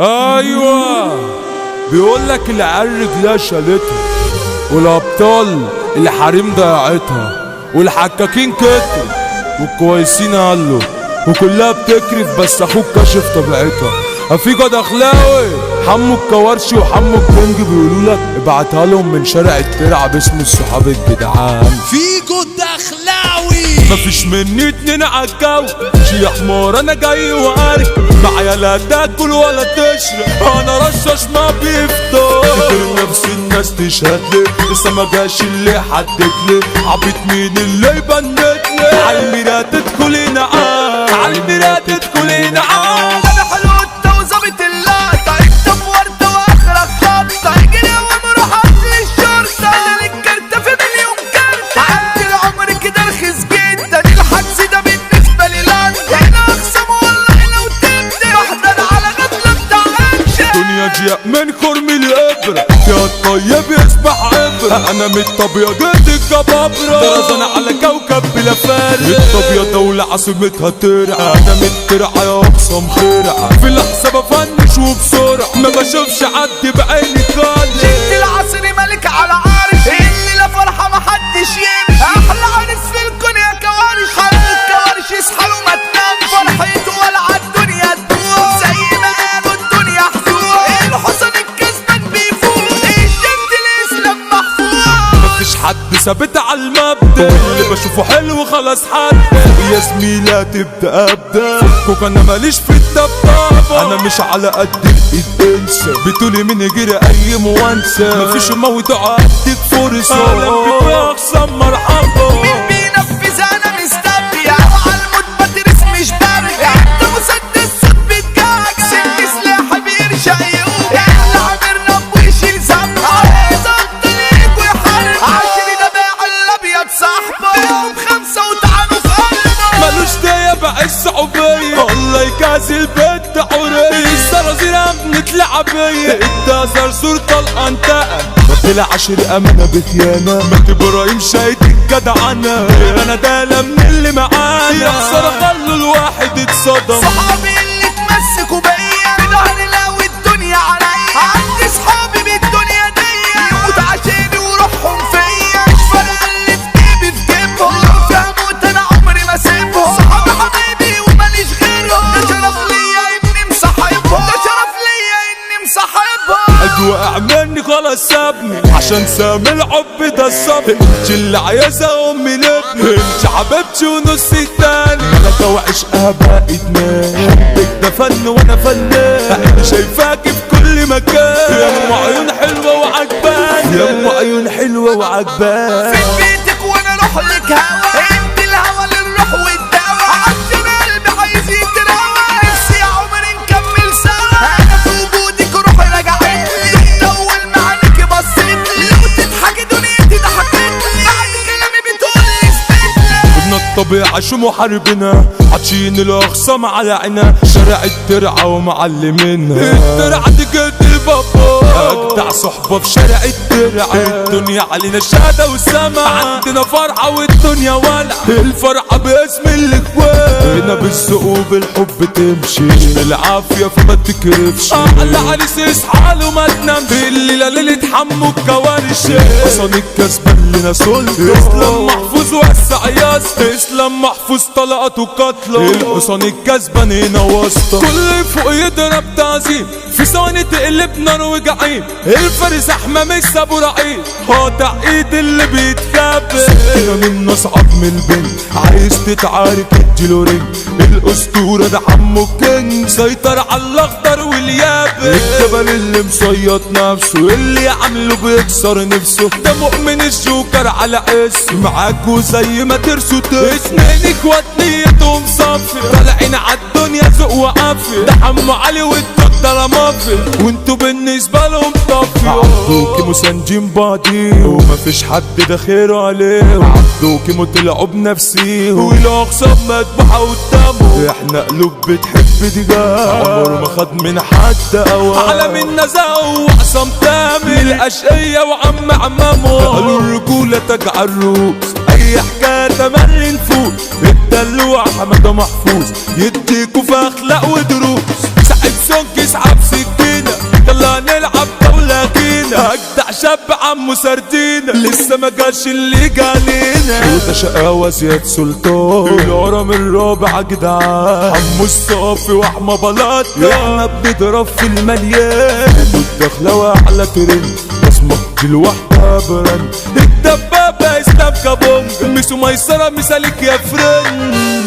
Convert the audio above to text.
ايوه بيقولك العيال رجلها شالتها والابطال الحريم ضيعتها والحكاكين كتروا والكويسين قالوا وكلها بتكرف بس اخوك كشف طبيعتها. افيجو دخلاوي حمو الكوارشي وحمو الكونج بيقولولك ابعتها لهم من شارع الترعه باسم الصحاب الجدعان. فيجو دخلاوي مفيش مني اتنين عالجو شي حمار انا جاي وارك معايا لا تاكل ولا تشرب انا رشاش ما بيفطر غير نفس الناس تشهدلي لسه ما جاش اللي حددلي عبيط مين اللي يبندلي عالميرا تدخلي نعام عالميرا تدخلي نعام. انا حلوته وظابط اللقطه انت بورده واخرك خبطه اجري ومروح للشرطه انا الكارته في مليون كارته عدي العمر كده رخيص جدا الحجز ده بالنسبه لي لاندا انا اخصم والله لو تبدا بحضر على غفله بتاع اكشن دنيا ضيق من خرم الابره يا الطيب يسبح عبره انا من الطبيعة الجبابره درزنا على كوكب بلا فارق الطبيعة دولة عاصمتها ترعى انا من الترعة يا اقسم خرعة في لحظة بفنش وبسرعة ما بشوفش حد بعيني خالص جبت العصر ملك على عرش اللي لا فرحة محدش يمشي احلى عرس في الكون يا كوارش حرق الكوارش يصحوا ما تنامش فرحته ولا عالدنيا تدوم زي ما قالوا الدنيا حزون الحصان الكسبان بيفوق الجد الاسلام محفوظ مفيش حد ثابت على المبدأ اللي بشوفه حلو خلاص حد يا زميلة تبدأ ابدأ فكك انا ماليش في الدبابة انا مش على قد الايد انسى بتقولي من غير اي موانسة مفيش موضوع اديك فرصة اهلا بك يا اقسم مرحبا مين بينفذ انا مستبيع وعلى الموت بدرس مش برجع انت مسدس صوت بتجعجع سن سلاح بيرجع يقوم احلى عامر رب ويشيل ذنب عايز افضل ايد ويحارب عشان ده باع الابيض صاحبه بيهم خمسه وطعنوا في قلبه ملوش داية بقى الصعوبية الله يكاسي البيت حورية الزرازير ابنة لعبية الدازر صورة الانتقل ما طلعش الامانة بخيانة ما ابراهيم شايت الجدعنة انا دالة من اللي معانا يا خسارة خلوا الواحد اتصدم صحابي اللي اتمسكوا بيا في ظهري لو الدنيا عليا عندي صحابي بالدنيا دي يموت عشاني وروحهم فيا مش فارقة اللي في جيبي في جيبهم لو فيها موت انا عمري ما اسيبهم صحابي حبايبي وماليش غيرهم ده شرف ليا اني مصاحبهم ده شرف ليا اني مصاحبهم قد وقع مني خلاص سابني عشان سامي الحب ده الصبر انت اللي عايزة امي لابني انت حبيبتي ونص التاني ملكة وعشقها بقت نار حبك ده فن وانا فنان انا شايفاكي في كل مكان يا ام عيون حلوة وعجباني يا ام عيون حلوة وعجباني في بيتك وانا اروح لك هوا انت الهوا للروح والدواء عشان قلبي عايز يتروى نفسي يا عمري نكمل سوا انا في وجودك روحي رجعت لي تطول معاك بصيت لي لو تضحكي دنيتي ضحكت لي بعد كلامي بتقول لي استنى ابن الطبيعة شو محاربنا عطشين الاخصام على عنا شارع الترعة ومعلمينها الترعة دي جد البابا اجدع صحبة في شارع الترعة الدنيا علينا شهادة وسمع عندنا فرحة والدنيا ولع الفرحة باسم الاخوان هنا بالذوق وبالحب تمشي مش بالعافية فما تكرفش على عريس اصحى له ما تنامش الليلة ليلة حمو الكوارش حصان الكسبان لنا سلطة اسلام محفوظ وسع ياسر اسلام محفوظ طلقات وقتله الحصان الكسبان هنا واسطة كل فوق يضرب تعظيم في ثواني تقلب نار وجعيم الفارس احمى مش ابو رعيم قاطع ايد اللي بيتكبر سكينة من اصعب من البنت عايز تتعارك اديله رنج الاسطورة ده حمو الكينج سيطر على الاخضر واليابس الجبل اللي مصيط نفسه اللي عامله بيكسر نفسه ده مؤمن الجوكر على اسم معاكوا زي ما ترسوا اتنين اخوات نيتهم صافية طالعين عالدنيا ذوق وعافية ده حمو علي والدود ده مافيا وانتوا بالنسبة لهم طافية عبدوكي مسنجين بعضيه ومفيش حد ده خير عليه عبدوكي طلعوا بنفسيه والاقسام مذبوحة قدامه احنا قلوب بتحب دجاج عمره ما خد من حد اوان على من نزاهه وعصام تامر الاشقية وعم عمامه قالوا الرجولة تاج عالروس اي حكاية تملي نفوق الدلوع حمادة محفوظ يديكوا في اخلاق ودروس سعيد سونك يسحب سكة يلا نلعب دولة كينا اجدع شاب عمو سردينا لسه ما جاش اللي جالينا وده شقاوة زياد سلطان الهرم الرابع جدعان حمو الصافي واحمى بلاطة احنا بنضرب في المليان والدخلة احلى ترند اسمك دي الوحدة برند الدبابة اسلام كابونج ميسو ميسرة مثالك يا فرند